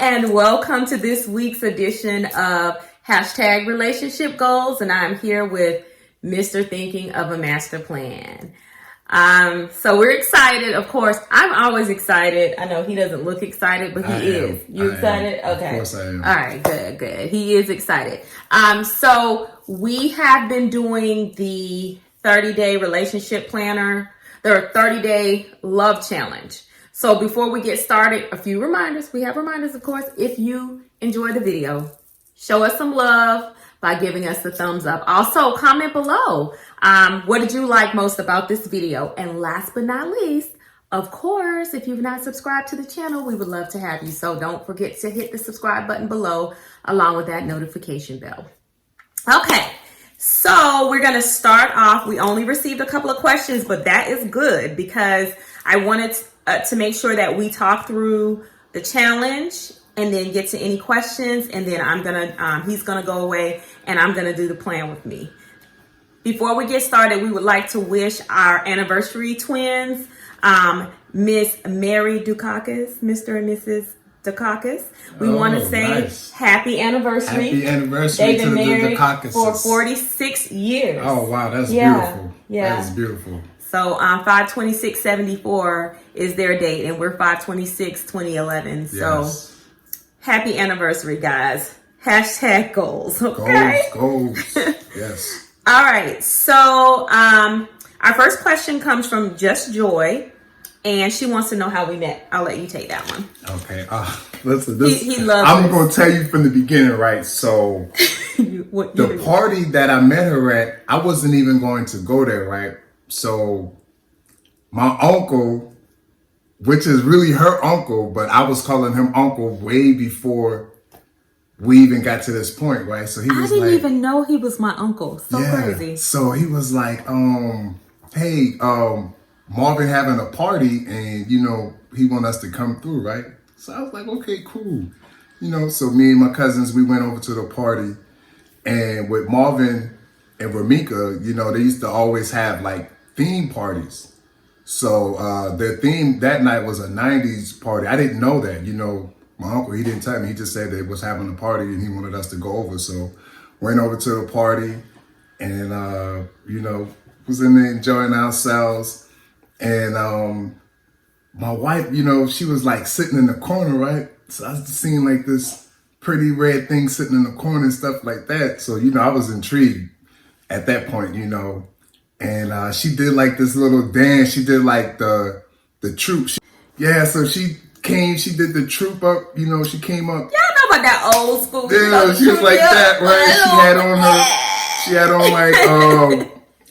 and welcome to this week's edition of Hashtag Relationship Goals. And I'm here with Mr. Thinking of a Master Plan. So we're excited. Of course, I'm always excited. I know he doesn't look excited, but he is. You excited? Okay. Of course I am. All right, good. He is excited. So we have been doing the 30-day relationship planner, the 30-day love challenge. So before we get started, a few reminders. We have reminders, of course. If you enjoy the video, show us some love by giving us the thumbs up. Also, comment below. What did you like most about this video? And last but not least, of course, if you've not subscribed to the channel, we would love to have you. So don't forget to hit the subscribe button below along with that notification bell. Okay, so we're going to start off. We only received a couple of questions, but that is good because I wanted to make sure that we talk through the challenge and then get to any questions. And then he's going to go away and I'm going to do the plan with me. Before we get started, we would like to wish our anniversary twins, Miss Mary Dukakis, Mr. and Mrs. Dukakis. We want to say happy anniversary. Happy anniversary to the Dukakises. For 46 years. Oh, wow. That's beautiful. Yeah. That is beautiful. So 5/26/74 is their date, and we're 5/26/2011. So happy anniversary, guys. Hashtag goals. Okay? Goals. Yes. All right. So our first question comes from Just Joy, and she wants to know how we met. I'll let you take that one. Okay. Listen, he loves I'm going to tell you from the beginning, right? So the party that I met her at, I wasn't even going to go there, right? So my uncle, which is really her uncle, but I was calling him uncle way before we even got to this point, right? So he was I didn't even know he was my uncle. So crazy. So he was like, hey, Marvin having a party and, he want us to come through, right? So I was like, okay, cool. So me and my cousins, we went over to the party, and with Marvin and Ramika, they used to always have like theme parties. So their theme that night was a 90s party. I didn't know that, my uncle, he didn't tell me. He just said they was having a party and he wanted us to go over. So went over to the party and, was in there enjoying ourselves. And my wife, she was like sitting in the corner, right? So I was just seeing like this pretty red thing sitting in the corner and stuff like that. So, I was intrigued at that point, and she did like this little dance. She did like the troop. So she did the troop up, she came up. Y'all know about that old school. Yeah, she was like that, right? She had on like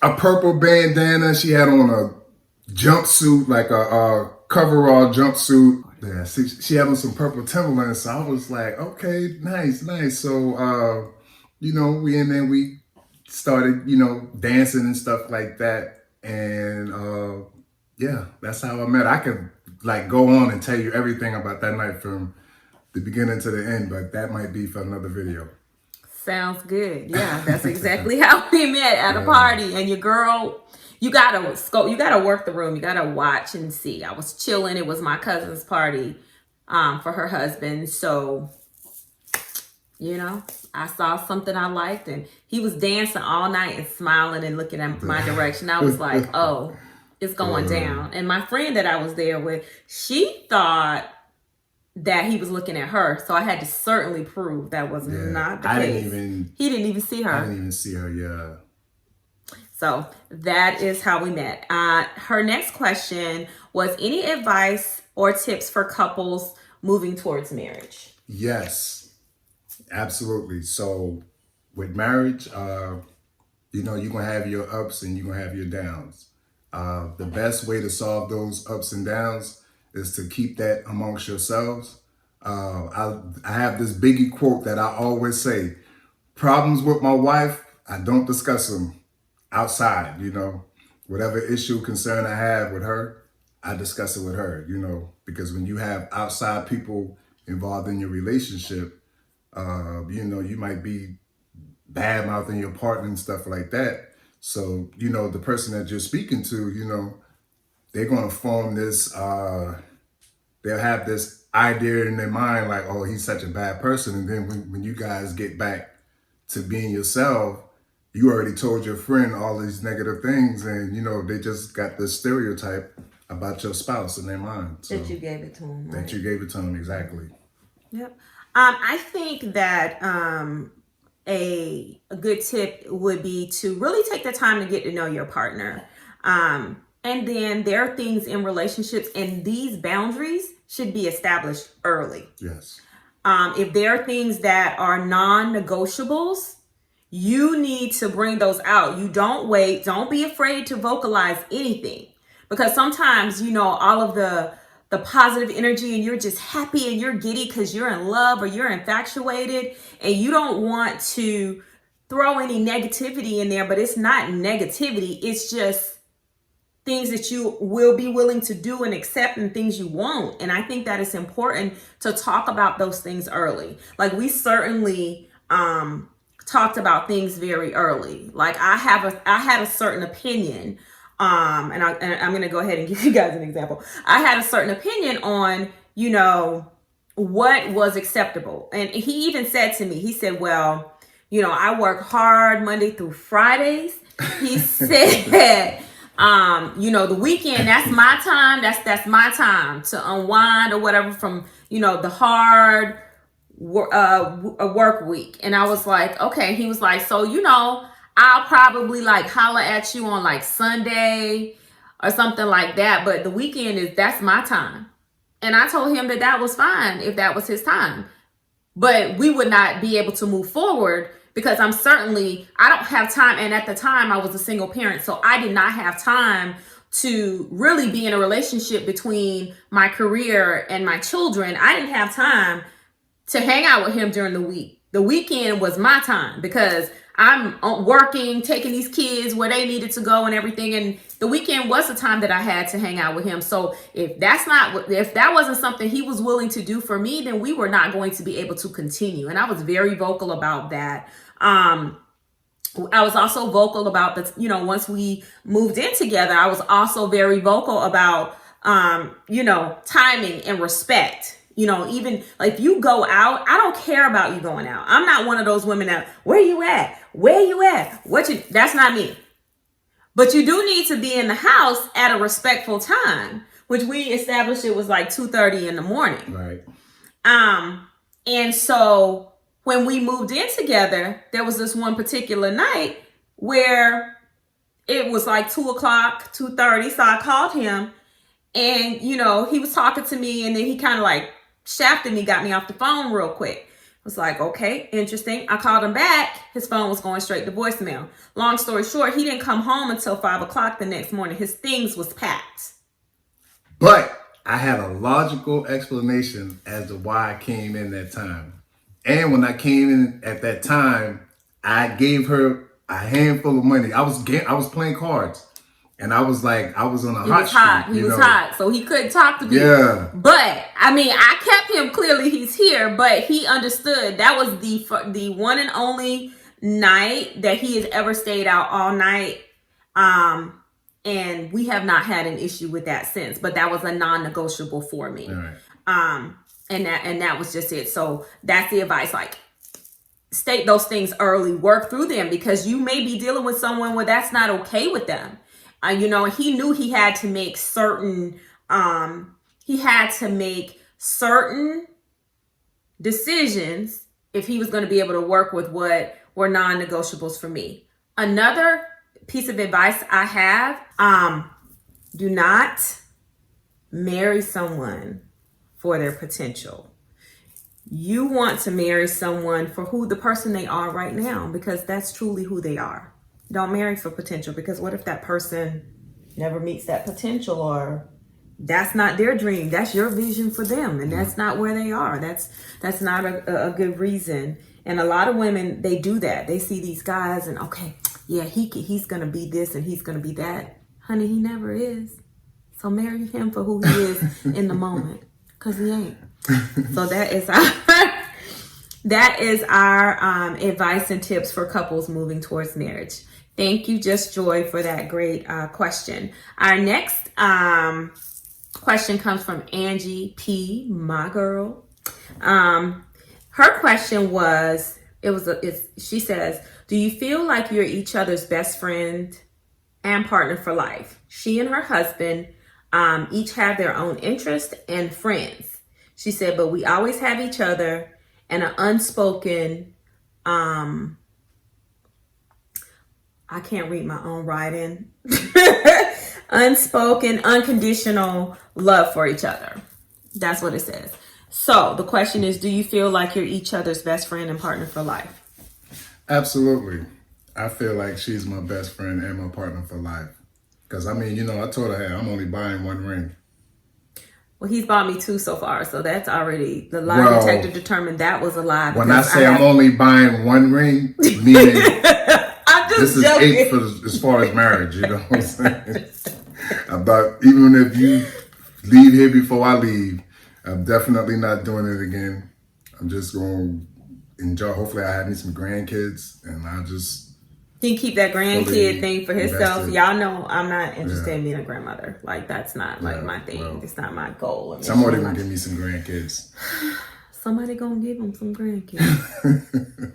a purple bandana. She had on a jumpsuit, like a coverall jumpsuit. Yeah, she had on some purple Timberlands. So I was like, okay, nice. So, we in there, we started, dancing and stuff like that. And that's how I met. I could like go on and tell you everything about that night from the beginning to the end, but that might be for another video. Sounds good. Yeah, that's exactly how we met at a party. And your girl, you gotta work the room. You gotta watch and see. I was chilling. It was my cousin's party for her husband. So, I saw something I liked, and he was dancing all night and smiling and looking at my direction. I was like, oh, it's going down. And my friend that I was there with, she thought that he was looking at her. So I had to certainly prove that was not the case. He didn't even see her. I didn't even see her, yeah. So that is how we met. Her next question was, any advice or tips for couples moving towards marriage? Yes, absolutely. So with marriage, you're going to have your ups and you're going to have your downs. The best way to solve those ups and downs is to keep that amongst yourselves. I have this Biggie quote that I always say: problems with my wife, I don't discuss them outside, whatever issue, concern I have with her, I discuss it with her, because when you have outside people involved in your relationship, you might be bad mouthing your partner and stuff like that. So, the person that you're speaking to, they're going to form this, they'll have this idea in their mind, like, oh, he's such a bad person. And then when you guys get back to being yourself, you already told your friend all these negative things, and they just got this stereotype about your spouse in their mind. So, that you gave it to him. That you gave it to him, exactly. Yep. I think that a good tip would be to really take the time to get to know your partner. And then there are things in relationships, and these boundaries should be established early. Yes. If there are things that are non-negotiables, you need to bring those out. You don't wait. Don't be afraid to vocalize anything, because sometimes, all of the positive energy and you're just happy and you're giddy because you're in love or you're infatuated, and you don't want to throw any negativity in there, but it's not negativity. It's just things that you will be willing to do and accept, and things you won't. And I think that it's important to talk about those things early. Like, we certainly talked about things very early. Like, I had a certain opinion, and I'm going to go ahead and give you guys an example. I had a certain opinion on, what was acceptable. And he even said to me, he said, well, I work hard Monday through Fridays. He said, the weekend, that's my time. That's my time to unwind or whatever from, the hard work week. And I was like, okay. He was like, so, I'll probably like holler at you on like Sunday or something like that. But the weekend that's my time. And I told him that was fine if that was his time. But we would not be able to move forward because I don't have time. And at the time I was a single parent, so I did not have time to really be in a relationship between my career and my children. I didn't have time to hang out with him during the week. The weekend was my time because I'm working, taking these kids where they needed to go and everything. And the weekend was the time that I had to hang out with him. So if that wasn't something he was willing to do for me, then we were not going to be able to continue. And I was very vocal about that. I was also vocal about once we moved in together, I was also very vocal about, timing and respect. Even like, if you go out, I don't care about you going out. I'm not one of those women that, where you at? That's not me. But you do need to be in the house at a respectful time, which we established it was like 2:30 in the morning. Right. And so when we moved in together, there was this one particular night where it was like 2:30. So I called him, and, he was talking to me, and then he kind of like shafted me, got me off the phone real quick. I was like, okay, interesting. I called him back. His phone was going straight to voicemail. Long story short, he didn't come home until 5:00 the next morning. His things was packed. But I had a logical explanation as to why I came in that time. And when I came in at that time, I gave her a handful of money. I was playing cards. And I was like, I was on a hot streak. He was hot, so he couldn't talk to me. Yeah. But I kept him, clearly he's here, but he understood that was the one and only night that he has ever stayed out all night. And we have not had an issue with that since, but that was a non-negotiable for me. All right. And that was just it. So that's the advice. Like, state those things early, work through them, because you may be dealing with someone where that's not okay with them. He knew he had to make certain decisions if he was going to be able to work with what were non-negotiables for me. Another piece of advice I have, do not marry someone for their potential. You want to marry someone for the person they are right now, because that's truly who they are. Don't marry for potential, because what if that person never meets that potential, or that's not their dream? That's your vision for them, and that's not where they are. That's not a good reason. And a lot of women, they do that. They see these guys and, okay, yeah, he's going to be this and he's going to be that. Honey, he never is. So marry him for who he is in the moment, because he ain't. So that is our advice and tips for couples moving towards marriage. Thank you, Just Joy, for that great question. Our next question comes from Angie P, my girl. Her question was, she says, do you feel like you're each other's best friend and partner for life? She and her husband each have their own interests and friends. She said, but we always have each other and an unspoken, I can't read my own writing, unspoken, unconditional love for each other. That's what it says. So the question is, do you feel like you're each other's best friend and partner for life? Absolutely. I feel like she's my best friend and my partner for life. Because, I mean, I told her, hey, I'm only buying one ring. Well, he's bought me 2 so far, so that's already, the lie detector determined that was a lie. When I say I'm only buying one ring, meaning this is joking. 8 for as far as marriage, you know what I'm saying? Even if you leave here before I leave, I'm definitely not doing it again. I'm just going to enjoy. Hopefully I have me some grandkids, and I'll just... He keep that grandkid thing for himself. Y'all know I'm not interested in being a grandmother. Like, that's not my thing. Well, it's not my goal. Somebody gonna give me some grandkids. Somebody gonna give him some grandkids.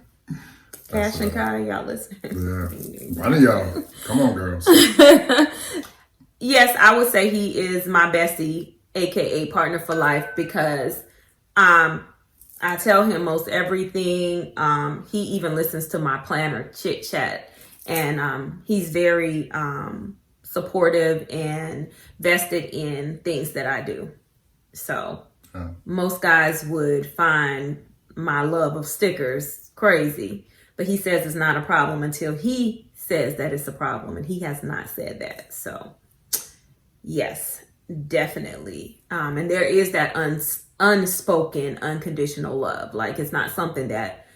Cash and Kai, y'all listening? Yeah. One of y'all. Come on, girls. Yes, I would say he is my bestie, aka partner for life, because I tell him most everything. He even listens to my planner chit chat. And he's very supportive and vested in things that I do. So most guys would find my love of stickers crazy. But he says it's not a problem until he says that it's a problem. And he has not said that. So, yes, definitely. And there is that unspoken, unconditional love. Like, it's not something that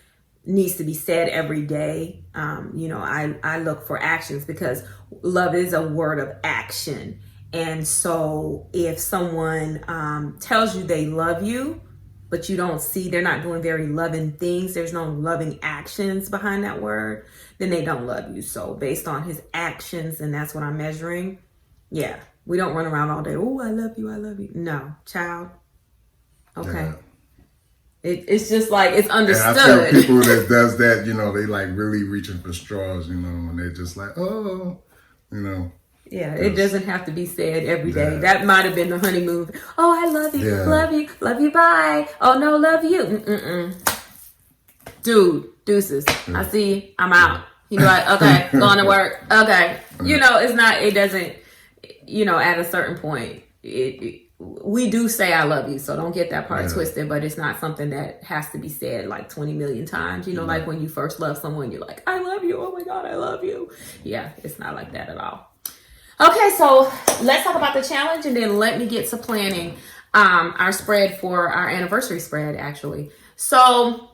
needs to be said every day. I look for actions, because love is a word of action. And so if someone tells you they love you, but you don't see, they're not doing very loving things, there's no loving actions behind that word, then they don't love you. So based on his actions, and that's what I'm measuring. Yeah, we don't run around all day, oh, I love you, I love you. No, child. Okay. Yeah. It's just like, it's understood. And I feel people that does that, they like really reaching for straws, and they're just like, oh, Yeah, it doesn't have to be said every day. That might have been the honeymoon. Oh, I love you, love you, bye. Oh no, love you. Mm-mm. Dude, deuces. Yeah. I see you, I'm out. You be like, okay, going to work. Okay. It's not, it doesn't, at a certain point, we do say I love you, so don't get that part twisted, but it's not something that has to be said like 20 million times. Like when you first love someone, you're like, I love you. Oh my God, I love you. Yeah, it's not like that at all. Okay, so let's talk about the challenge, and then let me get to planning our spread for our anniversary spread, actually. So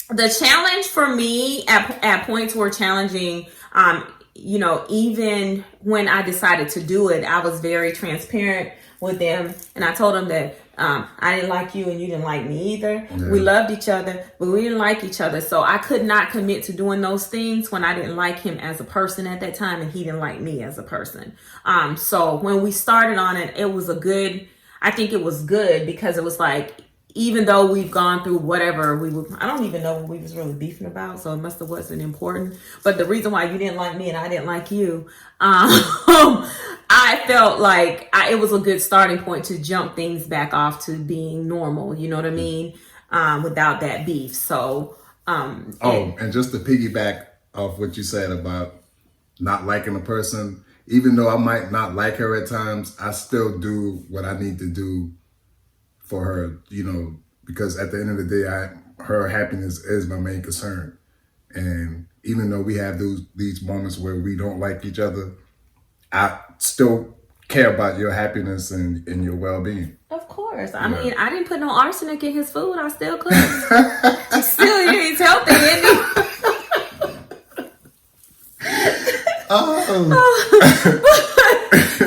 the challenge for me at points were challenging. Even when I decided to do it, I was very transparent with them, and I told them that I didn't like you and you didn't like me either. Yeah. We loved each other, but we didn't like each other. So I could not commit to doing those things when I didn't like him as a person at that time, and he didn't like me as a person. So when we started on it, I think it was good, because it was like, even though we've gone through whatever I don't even know what we was really beefing about, so it must have wasn't important. But the reason why you didn't like me and I didn't like you, I felt like it was a good starting point to jump things back off to being normal. You know what I mean? Without that beef. So, and just to piggyback off what you said about not liking a person, even though I might not like her at times, I still do what I need to do for her, because at the end of the day, her happiness is my main concern. And even though we have these moments where we don't like each other, I still care about your happiness and your well-being. Of course. I mean, I didn't put no arsenic in his food. I still could. He's healthy, isn't he?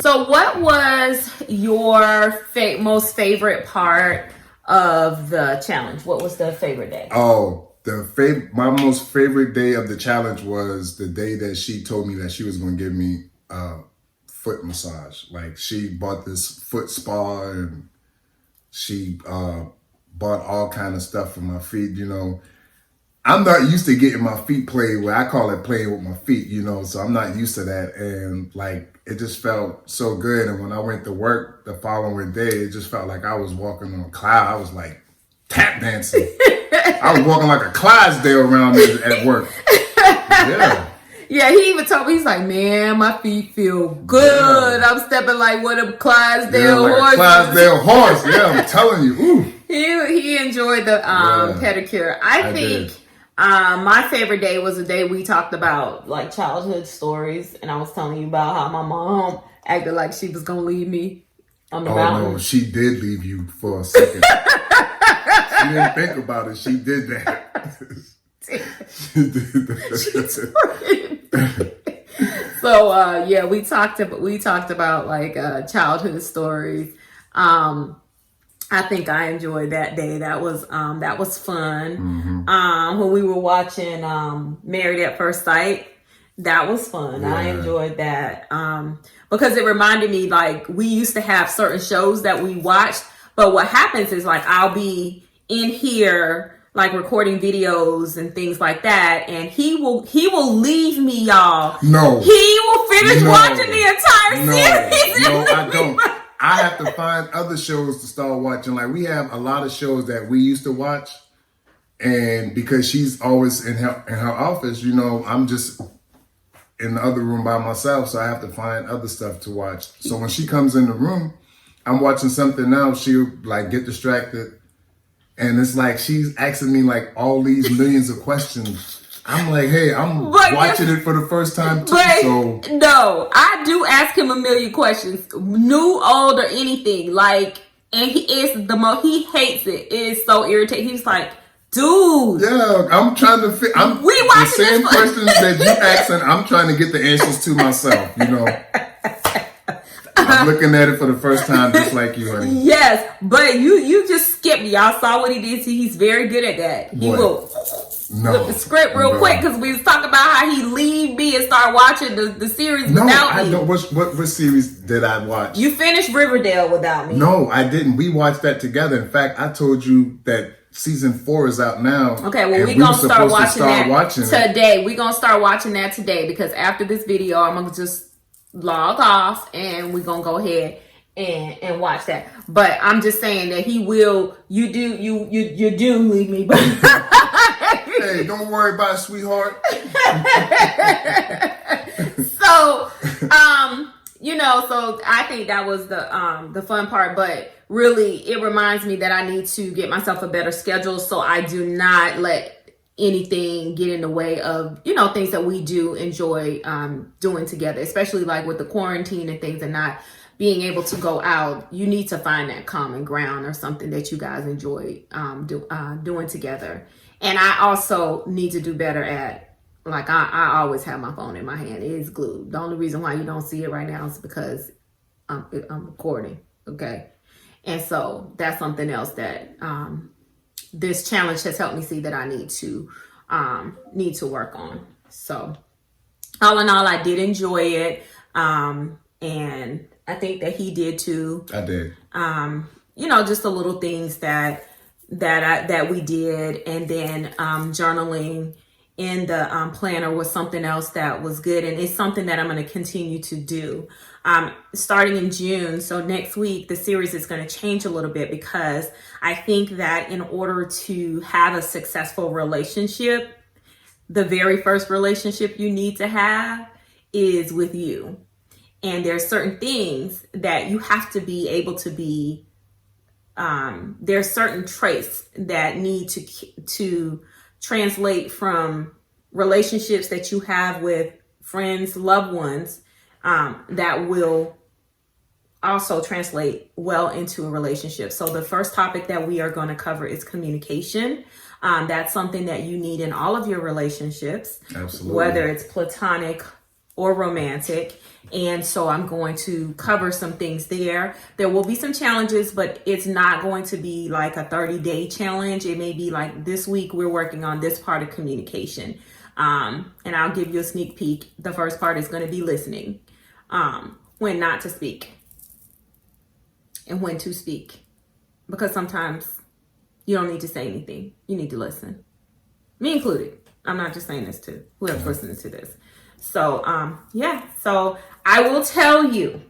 So what was your most favorite part of the challenge? What was the favorite day? My most favorite day of the challenge was the day that she told me that she was going to give me foot massage. Like she bought this foot spa and she bought all kind of stuff for my feet. You know, I'm not used to getting my feet played with. I call it playing with my feet. You know, so I'm not used to that. And like it just felt so good. And when I went to work the following day, it just felt like I was walking on a cloud. I was like tap dancing. I was walking like a Clydesdale around at work. Yeah. Yeah, he even told me, he's like, man, my feet feel good. Yeah. I'm stepping like one of them Clydesdale horses. Clydesdale horse, yeah, I'm telling you. Ooh. He enjoyed the pedicure. I think my favorite day was the day we talked about like childhood stories, and I was telling you about how my mom acted like she was going to leave me on the mountain. Oh, no, she did leave you for a second. She didn't think about it. She did that. So yeah, we talked about like childhood stories. I think I enjoyed that day. That was fun. Mm-hmm. When we were watching Married at First Sight, that was fun. Yeah. I enjoyed that because it reminded me like we used to have certain shows that we watched, but what happens is like I'll be in here like recording videos and things like that, and he will leave me, y'all. No, he will finish watching the entire series. No, I don't. I have to find other shows to start watching. Like we have a lot of shows that we used to watch, and because she's always in her office, you know, I'm just in the other room by myself, so I have to find other stuff to watch. So when she comes in the room, I'm watching something else. She'll like get distracted. And it's like she's asking me like all these millions of questions. I'm like, hey, I'm watching it for the first time too. So no, I do ask him a million questions, new, old, or anything. Like, and he hates it. It is so irritating. He's like, dude. Yeah, I'm trying to we watching the same questions that you asking. I'm trying to get the answers to myself. You know. I'm looking at it for the first time, just like you, honey. Yes, but you just skipped. Y'all saw what he did. He's very good at that. He will flip the script real quick because we was talking about how he leave me and start watching the series without me. I don't. What series did I watch? You finished Riverdale without me. No, I didn't. We watched that together. In fact, I told you that season 4 is out now. Okay, well, we're going to start watching that today. We're going to start watching that today because after this video, I'm going to just log off and we're gonna go ahead and watch that. But I'm just saying that he will. You do leave me, but hey, don't worry about it, sweetheart. So you know, so I think that was the fun part, but really it reminds me that I need to get myself a better schedule so I do not let anything get in the way of, you know, things that we do enjoy doing together, especially like with the quarantine and things and not being able to go out. You need to find that common ground or something that you guys enjoy doing together. And I also need to do better at, like, I always have my phone in my hand. It is glued. The only reason why you don't see it right now is because I'm recording, okay? And so that's something else that this challenge has helped me see that I need to work on. So all in all, I did enjoy it. And I think that he did too. I did. You know, just the little things that we did. And then journaling in the planner was something else that was good. And it's something that I'm going to continue to do. Starting in June, so next week, the series is going to change a little bit because I think that in order to have a successful relationship, the very first relationship you need to have is with you. And there are certain things that you have to be able to be, there are certain traits that need to translate from relationships that you have with friends, loved ones, that will also translate well into a relationship. So the first topic that we are going to cover is communication. That's something that you need in all of your relationships, absolutely, whether it's platonic or romantic. And so I'm going to cover some things there. There will be some challenges, but it's not going to be like a 30-day challenge. It may be like this week we're working on this part of communication. And I'll give you a sneak peek. The first part is going to be listening. when not to speak and when to speak. Because sometimes you don't need to say anything. You need to listen. Me included. I'm not just saying this to whoever's listening to this. So, yeah. So I will tell you,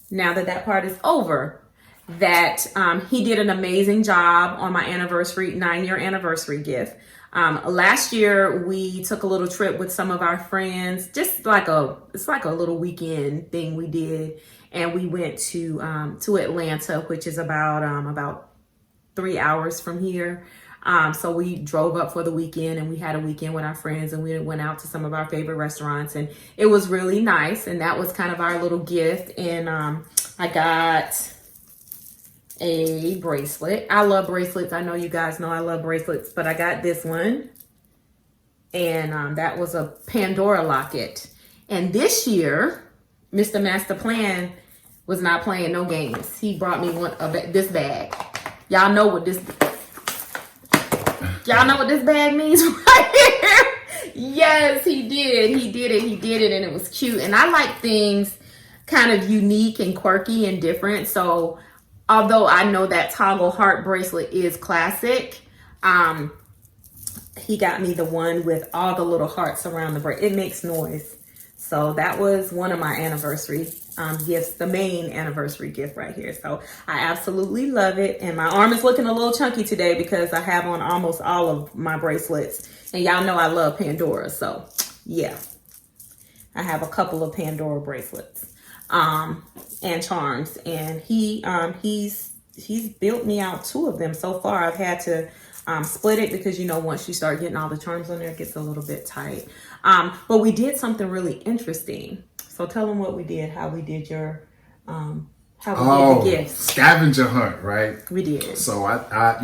now that that part is over, that he did an amazing job on my anniversary, 9-year anniversary gift. Last year we took a little trip with some of our friends, just like it's like a little weekend thing we did, and we went to Atlanta, which is about 3 hours from here. So we drove up for the weekend, and we had a weekend with our friends, and we went out to some of our favorite restaurants, and it was really nice. And that was kind of our little gift. And I got a bracelet. I love bracelets. I know you guys know I love bracelets, but I got this one, and that was a Pandora locket. And this year, Mr. Master Plan was not playing no games. He brought me this bag. Y'all know what this bag means right here? Yes, he did. He did it, and it was cute. And I like things kind of unique and quirky and different. So although I know that toggle heart bracelet is classic, he got me the one with all the little hearts around the bracelet. It makes noise. So that was one of my anniversary gifts, the main anniversary gift right here. So I absolutely love it. And my arm is looking a little chunky today because I have on almost all of my bracelets. And y'all know I love Pandora. So yeah, I have a couple of Pandora bracelets and charms. And he's built me out 2 of them so far. I've had to split it because, you know, once you start getting all the charms on there, it gets a little bit tight. But we did something really interesting. So tell them what we did, how we did your, did the gifts. Scavenger hunt, right? We did. So I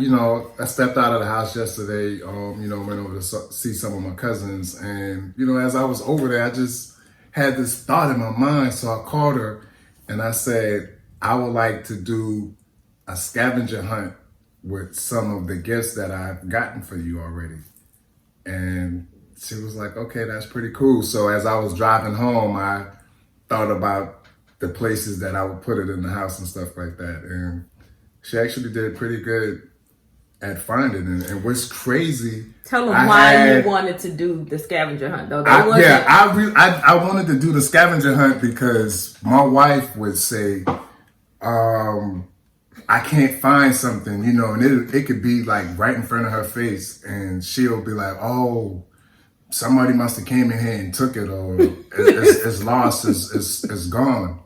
stepped out of the house yesterday, went over to see some of my cousins. And, as I was over there, I just had this thought in my mind. So I called her and I said, I would like to do a scavenger hunt with some of the gifts that I've gotten for you already. And she was like, okay, that's pretty cool. So as I was driving home, I thought about the places that I would put it in the house and stuff like that. And she actually did pretty good at finding it. And what's crazy... Tell them why you wanted to do the scavenger hunt, though. I wanted to do the scavenger hunt because my wife would say, I can't find something, and it could be like right in front of her face, and she'll be like, oh, somebody must have came in here and took it, or it's lost, it's gone.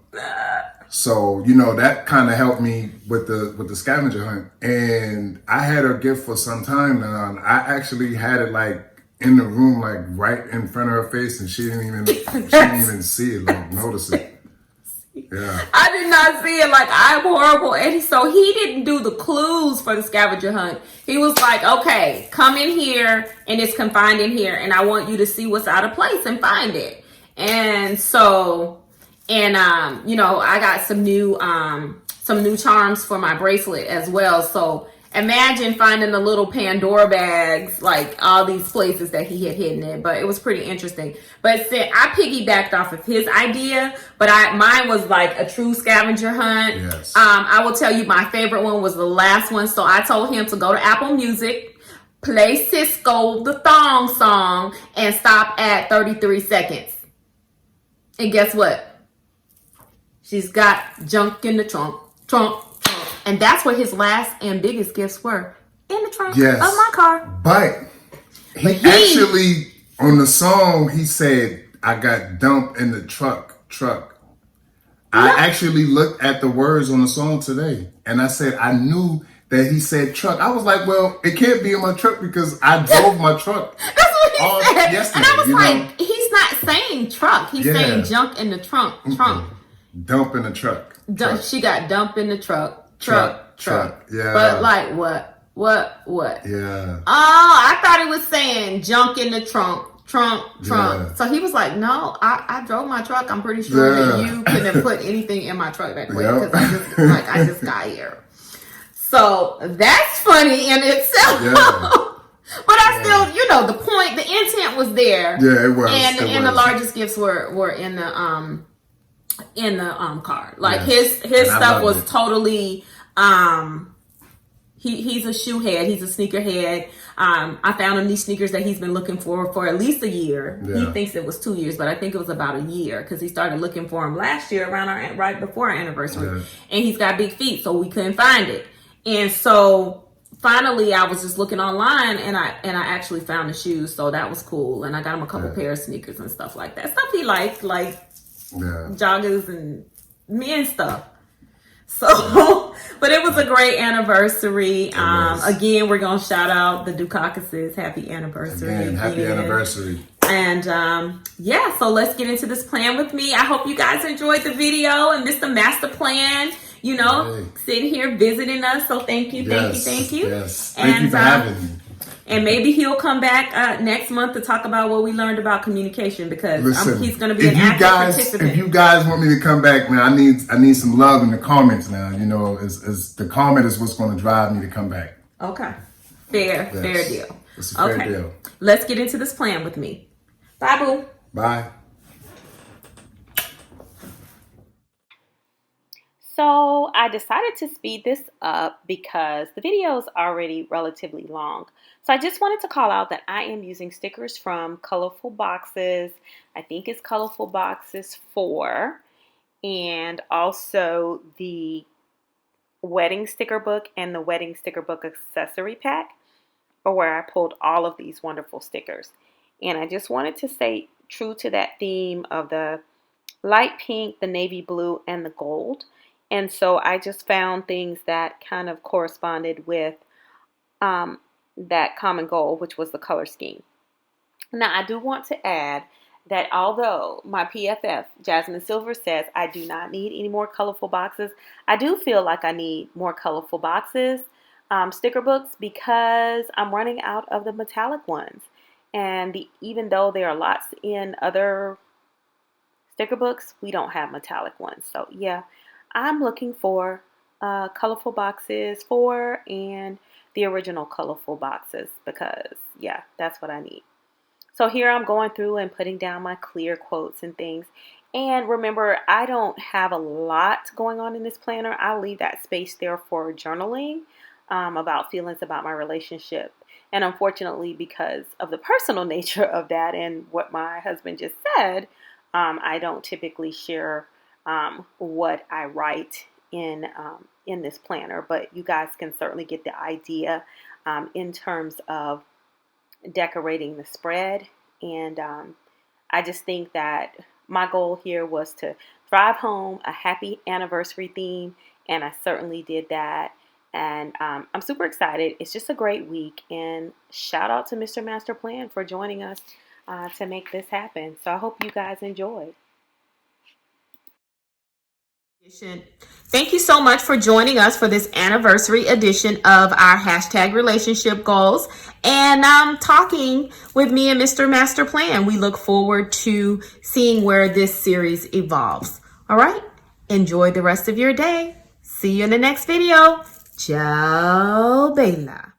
So, that kind of helped me with the scavenger hunt. And I had her gift for some time now, and I actually had it like in the room, like right in front of her face, and she didn't even see it, like notice it. Yeah. I did not see it. Like, I'm horrible. And so he didn't do the clues for the scavenger hunt. He was like, okay, come in here, and it's confined in here, and I want you to see what's out of place and find it. And so, I got some new charms for my bracelet as well. So imagine finding the little Pandora bags, like all these places that he had hidden it. But it was pretty interesting. But I piggybacked off of his idea, but mine was like a true scavenger hunt. Yes. I will tell you my favorite one was the last one. So I told him to go to Apple Music, play Cisco, the thong song, and stop at 33 seconds. And guess what? She's got junk in the trunk. And that's where his last and biggest gifts were. In the trunk of my car. But he actually, on the song, he said, I got dumped in the truck. I actually looked at the words on the song today. And I said, I knew that he said truck. I was like, well, it can't be in my truck because I drove my truck. That's what he said. Yesterday, and I was like, he's not saying truck. He's saying junk in the trunk. Dump in the truck. She got dumped in the truck. Truck. Yeah. But like what? Yeah. Oh, I thought it was saying junk in the trunk. Yeah. So he was like, no, I drove my truck. I'm pretty sure that you couldn't put anything in my truck that quick because I just got here. So that's funny in itself. Yeah. But I still, the point, the intent was there. Yeah, it was. And the largest gifts were in the in the card. Like Yes. his And I stuff loved was it. totally he's a shoe head, he's a sneaker head. I found him these sneakers that he's been looking for at least a year. Yeah. He thinks it was 2 years, but I think it was about a year because he started looking for them last year around right before our anniversary. Yeah. And he's got big feet, so we couldn't find it. And so finally I was just looking online and I actually found the shoes, so that was cool. And I got him a couple pair of sneakers and stuff like that. Stuff he liked, like joggers and men stuff. So, but it was a great anniversary. Again, we're going to shout out the Dukakis. Happy anniversary. Again, happy anniversary. And yeah, so let's get into this plan with me. I hope you guys enjoyed the video and Mr. Master Plan, you know, sitting here visiting us. So thank you. Yes. Thank you for having me. And maybe he'll come back next month to talk about what we learned about communication, because he's going to be an active participant. If you guys want me to come back, man, I need some love in the comments now. You know, as the comment is what's going to drive me to come back. Okay. Fair deal. It's a fair deal. Let's get into this plan with me. Bye, boo. Bye. So I decided to speed this up because the video is already relatively long. So I just wanted to call out that I am using stickers from Colorful Boxes. I think it's Colorful Boxes 4. And also the wedding sticker book and the wedding sticker book accessory pack, or where I pulled all of these wonderful stickers. And I just wanted to stay true to that theme of the light pink, the navy blue, and the gold. And so I just found things that kind of corresponded with that common goal, which was the color scheme. Now, I do want to add that although my PFF, Jasmine Silver, says I do not need any more colorful boxes, I do feel like I need more colorful boxes, sticker books, because I'm running out of the metallic ones. And even though there are lots in other sticker books, we don't have metallic ones. So yeah, I'm looking for colorful boxes 4 and the original colorful boxes, because yeah, that's what I need. So here I'm going through and putting down my clear quotes and things. And remember, I don't have a lot going on in this planner. I'll leave that space there for journaling about feelings about my relationship. And unfortunately, because of the personal nature of that and what my husband just said, I don't typically share what I write in this planner. But you guys can certainly get the idea in terms of decorating the spread. And I just think that my goal here was to drive home a happy anniversary theme, and I certainly did that. And I'm super excited. It's just a great week, and shout out to Mr. Master Plan for joining us to make this happen. So I hope you guys enjoyed. Thank you so much for joining us for this anniversary edition of our hashtag relationship goals and talking with me and Mr. Master Plan. We look forward to seeing where this series evolves. All right. Enjoy the rest of your day. See you in the next video. Ciao, Bella.